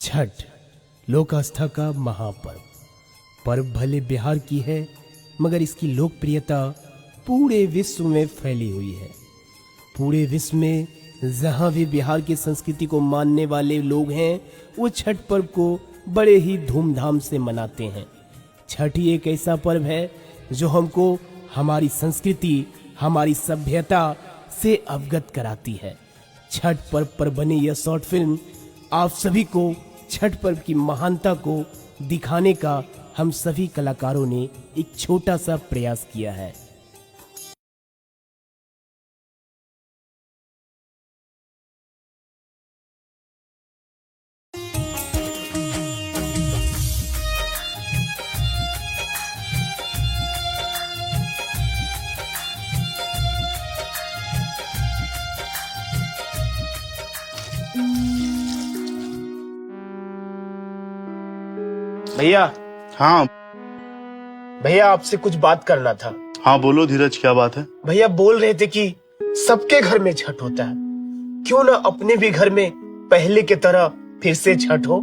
छठ लोक आस्था का महापर्व। पर्व भले बिहार की है, मगर इसकी लोकप्रियता पूरे विश्व में फैली हुई है। पूरे विश्व में जहाँ भी बिहार की संस्कृति को मानने वाले लोग हैं, वो छठ पर्व को बड़े ही धूमधाम से मनाते हैं। छठ ही एक ऐसा पर्व है जो हमको हमारी संस्कृति, हमारी सभ्यता से अवगत कराती है। छठ पर्व पर बनी यह शॉर्ट फिल्म आप सभी को छठ पर्व की महानता को दिखाने का हम सभी कलाकारों ने एक छोटा सा प्रयास किया है। भैया, हाँ भैया आपसे कुछ बात करना था। हाँ बोलो धीरज, क्या बात है? भैया बोल रहे थे कि सबके घर में छठ होता है, क्यों ना अपने भी घर में पहले की तरह फिर से छठ हो।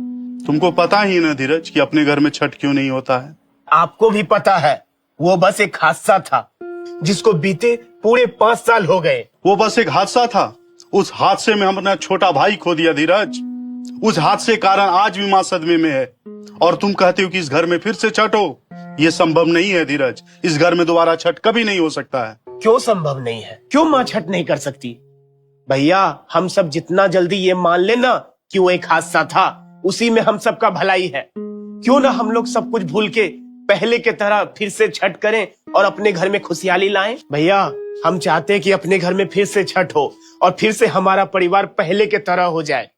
तुमको पता ही ना धीरज कि अपने घर में छठ क्यों नहीं होता है। आपको भी पता है, वो बस एक हादसा था जिसको बीते पूरे 5 साल हो गए। वो बस एक हादसा था। उस हादसे में हमने छोटा भाई खो दिया धीरज। उस हादसे के कारण आज भी माँ सदमे में है, और तुम कहते हो कि इस घर में फिर से छठ हो। ये संभव नहीं है धीरज, इस घर में दोबारा छठ कभी नहीं हो सकता है। क्यों संभव नहीं है? क्यों माँ छठ नहीं कर सकती? भैया हम सब जितना जल्दी ये मान लेना कि वो एक हादसा था, उसी में हम सबका भलाई है। क्यों ना हम लोग सब कुछ भूल के पहले की तरह फिर से छठ करें और अपने घर में खुशहाली लाएं। भैया हम चाहते हैं कि अपने घर में फिर से छठ हो और फिर से हमारा परिवार पहले की तरह हो जाए।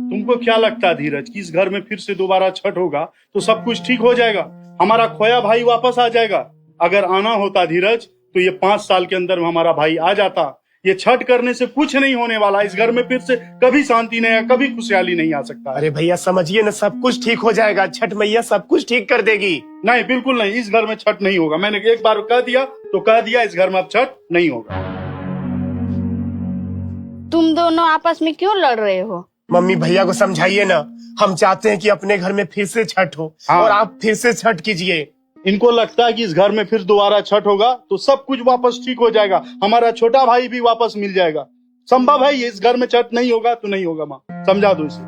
तुमको क्या लगता है धीरज कि इस घर में फिर से दोबारा छठ होगा तो सब कुछ ठीक हो जाएगा, हमारा खोया भाई वापस आ जाएगा? अगर आना होता धीरज तो ये 5 साल के अंदर हमारा भाई आ जाता। ये छठ करने से कुछ नहीं होने वाला। इस घर में फिर से कभी शांति नहीं है, कभी खुशहाली नहीं आ सकता। अरे भैया समझिए ना, सब कुछ ठीक हो जाएगा। छठ मैया सब कुछ ठीक कर देगी। नहीं, बिल्कुल नहीं, इस घर में छठ नहीं होगा। मैंने एक बार कह दिया तो कह दिया, इस घर में अब छठ नहीं होगा। तुम दोनों आपस में क्यों लड़ रहे हो? मम्मी भैया को समझाइए ना, हम चाहते हैं कि अपने घर में फिर से छठ हो। हाँ। और आप फिर से छठ कीजिए। इनको लगता है कि इस घर में फिर दोबारा छठ होगा तो सब कुछ वापस ठीक हो जाएगा, हमारा छोटा भाई भी वापस मिल जाएगा। संभव है ये, इस घर में छठ नहीं होगा तो नहीं होगा। माँ समझा दो इसे।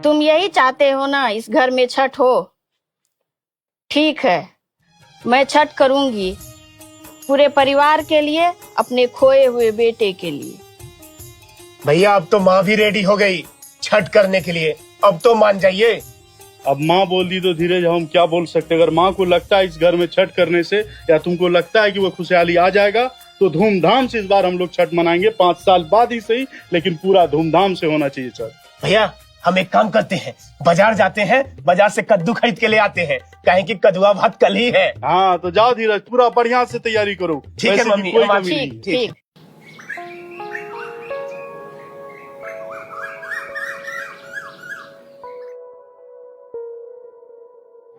तुम यही चाहते हो ना, इस घर में छठ हो? ठीक है, मैं छठ करूंगी, पूरे परिवार के लिए, अपने खोए हुए बेटे के लिए। भैया अब तो माँ भी रेडी हो गई छठ करने के लिए, अब तो मान जाइए। अब माँ बोल दी तो धीरज हम क्या बोल सकते। अगर माँ को लगता है इस घर में छठ करने से, या तुमको लगता है कि वो खुशहाली आ जाएगा, तो धूमधाम से इस बार हम लोग छठ मनाएंगे। 5 साल बाद ही सही, लेकिन पूरा धूमधाम से होना चाहिए छठ। भैया हम एक काम करते हैं, बाजार जाते हैं, बाजार से कद्दू खरीद के ले आते हैं, कहें कि कद्दुआ भात कल ही है। हाँ तो जाओ धीरज, पूरा बढ़िया से तैयारी करो। ठीक है वैसे मम्मी, कोई हम कमी नहीं ठीक है। ठीक।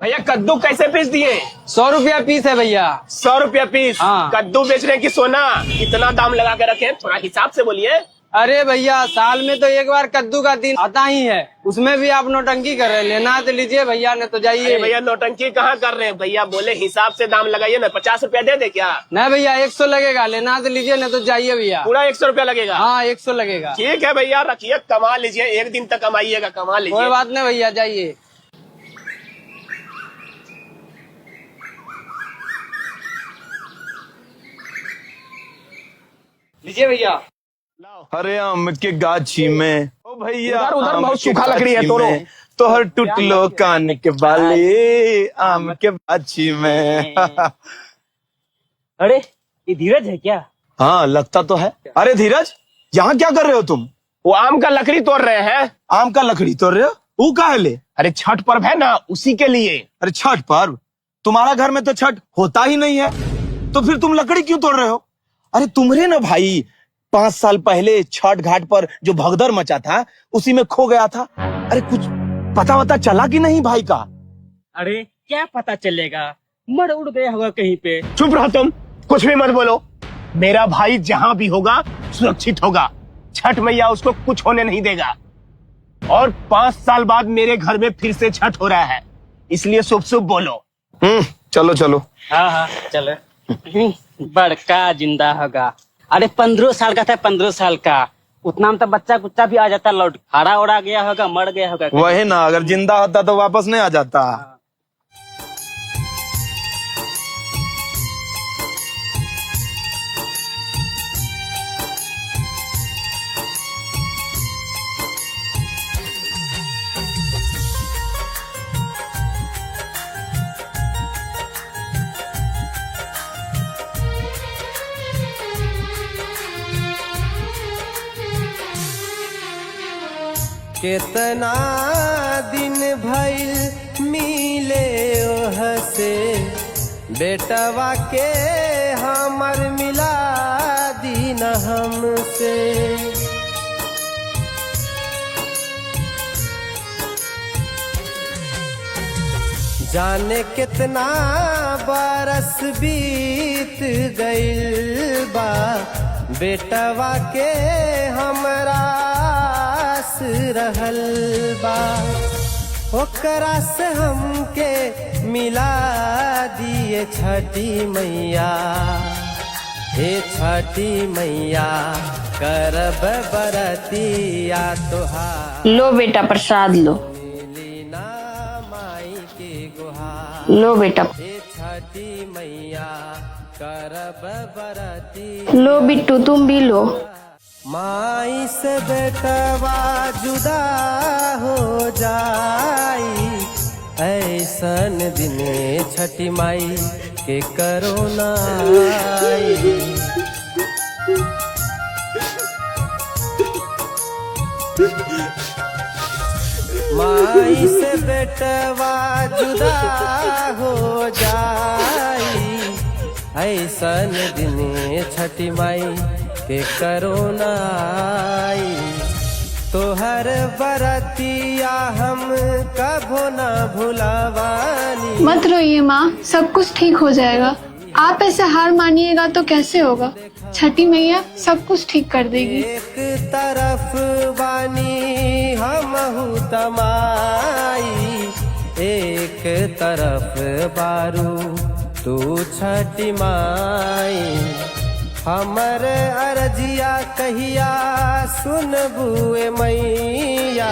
भैया कद्दू कैसे पीस दिए? 100 रुपया पीस है भैया। 100 रुपया पीस? हाँ। कद्दू बेच रहे हैं कि सोना? इतना दाम लगा के रखे, थोड़ा हिसाब से बोलिए। अरे भैया साल में तो एक बार कद्दू का दिन आता ही है, उसमें भी आप नौटंकी कर रहे हैं। लेना है तो लीजिए भैया, ने तो जाइए। भैया नौटंकी कहाँ कर रहे हैं? भैया बोले हिसाब से दाम लगाइए ना। 50 रुपया दे दे क्या? नहीं भैया 100 लगेगा, लेना है तो लीजिए, नहीं तो जाइए भैया। पूरा 100 रुपया लगेगा? हाँ 100 लगेगा। ठीक है भैया, रखिए, कमा लीजिए, एक दिन तक कमाइएगा, कमा कोई लीजिए। बात नहीं भैया, जाइए। लीजिए भैया। अरे आम के गाछी में ओ भैया, उधर उधर आम बहुत के सूखा लकड़ी है, गाछी तोड़ो। में तोहर टूटलो कान के बाली आम के गाछी में। अरे ये धीरज है क्या? हाँ लगता तो है। अरे धीरज, यहाँ क्या कर रहे हो तुम? वो आम का लकड़ी तोड़ रहे हैं। आम का लकड़ी तोड़ रहे हो? वो काहे ले? अरे छठ पर्व है ना, उसी के लिए। अरे छठ पर्व? तुम्हारा घर में तो छठ होता ही नहीं है, तो फिर तुम लकड़ी क्यों तोड़ रहे हो? अरे तुम्हारे ना भाई 5 साल पहले छठ घाट पर जो भगदड़ मचा था, उसी में खो गया था। अरे कुछ पता चला कि नहीं भाई का? अरे क्या पता चलेगा, मर उड़ गया होगा कहीं पे। चुप रहो तुम, कुछ भी मत बोलो। मेरा भाई जहाँ भी होगा सुरक्षित होगा। छठ मैया उसको कुछ होने नहीं देगा। और 5 साल बाद मेरे घर में फिर से छठ हो रहा है, इसलिए शुभ शुभ बोलो। चलो चलो। हाँ हाँ चलो। बड़का जिंदा होगा। अरे 15 साल का था, 15 साल का, उतना में तो बच्चा कुच्चा भी आ जाता लौट, हरा उड़ा गया होगा, मर गया होगा। वही ना, अगर जिंदा होता तो वापस नहीं आ जाता। कितना दिन भइल मिले ओह से, बेटवा के हमर मिला दीन हमसे। जाने कितना बरस बीत गइल बा, बेटवा के हमरा रहल बा। ओकरा से हमके मिला दिए छठी मैया, हे छठी मैया करब बरतिया तोहार। लो बेटा प्रसाद लो, लीना माई के गुहार। लो बेटा, हे छठी मैया करब बरतिया। लो बिट्टू तुम भी लो। माई से बेटवा जुदा हो जाई, ऐसन दिन छठी माई के करो ना आई। माई से बेटवा जुदा हो जाई, ऐसन दिन छठी माई के करोना आई। तोहर बरतिया हम कभो ना भुलावानी। मत रोइए माँ, सब कुछ ठीक हो जाएगा। आप ऐसे हार मानिएगा तो कैसे होगा? छठी मैया सब कुछ ठीक कर देगी। एक तरफ बानी हमहू तमाई, एक तरफ बारू तू छठी माई। हमर अर्जिया कहिया सुनबुए मैया,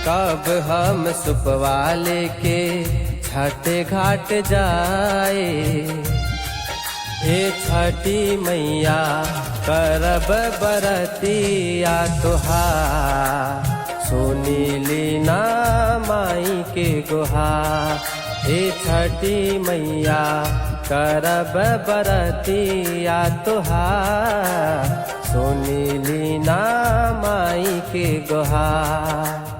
कब हम सुपवा लेके छठ घाट जाए। हे छठी मैया करब बरतिया तोहार, सुनीली ना माई के गुहार। हे छठी मैया करब बरतिया तोहार, सुनीली ना माई के गुहार।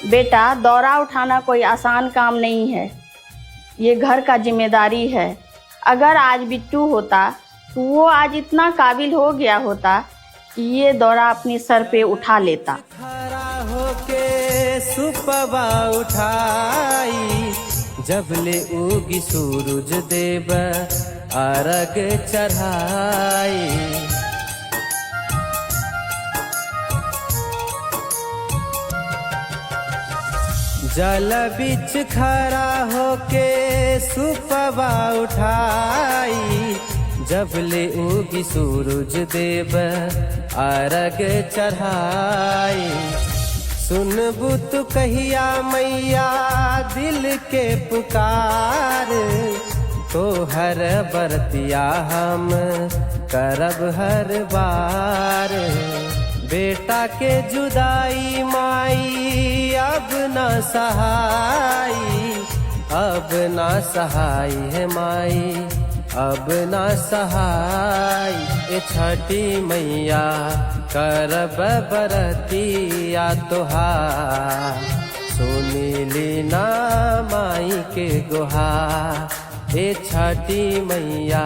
बेटा दौरा उठाना कोई आसान काम नहीं है, ये घर का जिम्मेदारी है। अगर आज बिट्टू होता तो वो आज इतना काबिल हो गया होता कि ये दौरा अपने सर पे उठा लेता। खड़ा होके सुपवा उठाई, जब ले उगी सूरज देव अर्घ चढ़ाई। जल बिच खड़ा होके सुपवा उठाई, जब ले उगी सूरज देव अर्घ चढ़ाई। सुनबू तू कहिया मैया दिल के पुकार, तो हर बरतिया हम करब हर बार। बेटा के जुदाई माई अब न सहाई, अब न सहाई है माई, अब न सहाय। ए छठी मैया करब बरतिया तोहार, सुनीली ना माई के गुहार। ए छठी मैया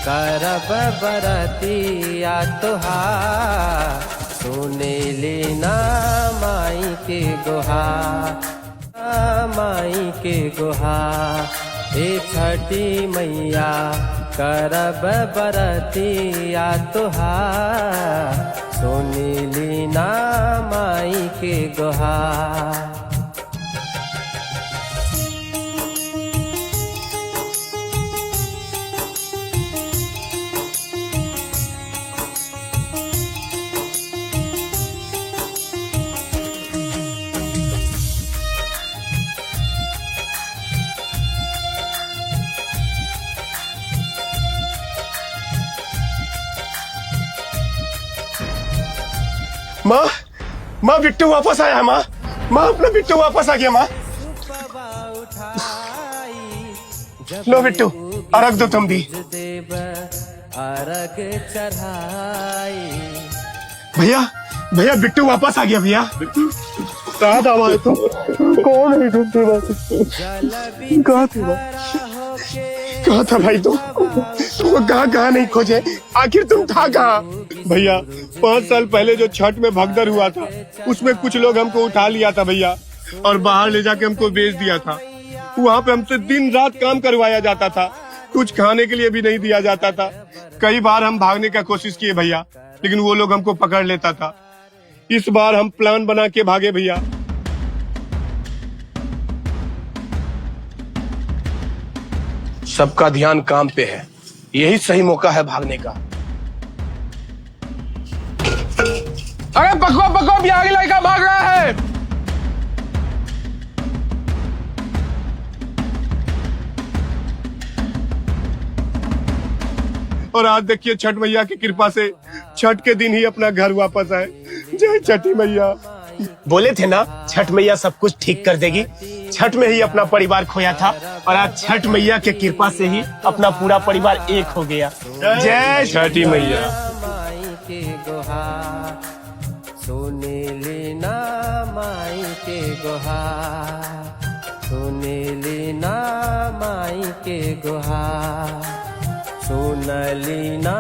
करब बरतिया तुहार सुने लेना माई के गुहार माई के गुहार ए छठी मैया करब बरतिया तुहार सुने लेना माई के गुहार। माँ माँ बिट्टू वापस आया। माँ माँ अपना बिट्टू वापस आ गया। माँ लो बिट्टू अर्घ दो तुम भी। अर्घ चढ़ाई भैया भैया बिट्टू वापस आ गया। भैया कहाँ था हमारे तुम? कौन है तुम? कहाँ थे? कहाँ था भाई तुम? तुमको कहाँ नहीं खोजे? आखिर तुम था कहाँ? भैया 5 साल पहले जो छठ में भगदड़ हुआ था उसमें कुछ लोग हमको उठा लिया था भैया और बाहर ले जाके हमको बेच दिया था। वहाँ पे हमसे दिन रात काम करवाया जाता था, कुछ खाने के लिए भी नहीं दिया जाता था। कई बार हम भागने का कोशिश किए भैया, लेकिन वो लोग हमको पकड़ लेता था। इस बार हम प्लान बना के भागे भैया। सबका ध्यान काम पे है, यही सही मौका है भागने का। अरे पको पको बिहारी लड़का भाग रहा है। और आज देखिए छठ मैया की कृपा से छठ के दिन ही अपना घर वापस आए। जय छठी मैया। बोले थे ना छठ मैया सब कुछ ठीक कर देगी। छठ में ही अपना परिवार खोया था और आज छठ मैया के कृपा से ही अपना पूरा परिवार एक हो गया। जय छठी मैया। माई के गुहार सुने लेना माई के गुहार सुने लेना माई के गुहार सुन लेना